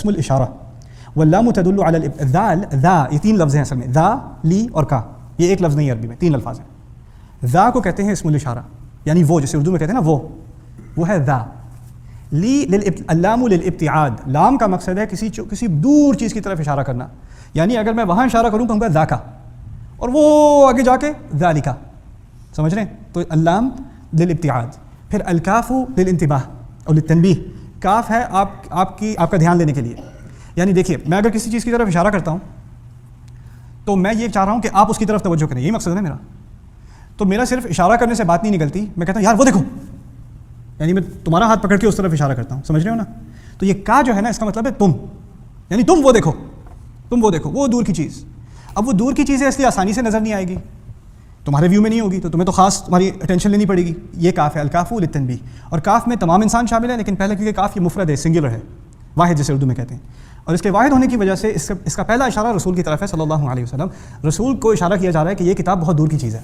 اسم الاشارہ، واللام تدل علی الذال، ذا یہ تین لفظ ہیں اصل میں، ذا، لی اور کا، یہ ایک لفظ نہیں عربی میں، تین الفاظ ہیں۔ ذا کو کہتے ہیں اسم الاشارہ، یعنی وہ، جسے اردو میں کہتے ہیں نا وہ ہے ذا۔ لی اللام للابتعاد، لام کا مقصد ہے کسی دور چیز کی طرف اشارہ کرنا، یعنی اگر میں وہاں اشارہ کروں کہوں گا ذا کا، اور وہ آگے جا کے ذالکا، سمجھ رہے ہیں؟ تو اللام للابتعاد۔ پھر الکاف للانتباہ اور للتنبیہ، کاف ہے آپ کا دھیان لینے کے لیے، یعنی دیکھیے میں اگر کسی چیز کی طرف اشارہ کرتا ہوں تو میں یہ چاہ رہا ہوں کہ آپ اس کی طرف توجہ کریں، یہی مقصد ہے میرا۔ تو میرا صرف اشارہ کرنے سے بات نہیں نکلتی، میں کہتا ہوں یار وہ دیکھو، یعنی میں تمہارا ہاتھ پکڑ کے اس طرف اشارہ کرتا ہوں، سمجھ رہے ہو نا؟ تو یہ کا جو ہے نا اس کا مطلب ہے تم، یعنی تم وہ دیکھو، وہ دور کی چیز۔ اب وہ دور کی چیز ہے اس لیے آسانی سے نظر نہیں آئے گی، تمہارے ویو میں نہیں ہوگی، تو تمہیں تو خاص تمہاری اٹینشن لینی پڑے گی۔ یہ کاف ہے، الکاف للتنبیہ، اور کاف میں تمام انسان شامل ہے، لیکن پہلے کیونکہ کاف یہ مفرد ہے، سنگولر ہے، واحد جسے اردو میں کہتے ہیں، اور اس کے واحد ہونے کی وجہ سے اس کا پہلا اشارہ رسول کی طرف ہے صلی اللہ علیہ وسلم۔ رسول کو اشارہ کیا جا رہا ہے کہ یہ کتاب بہت دور کی چیز ہے،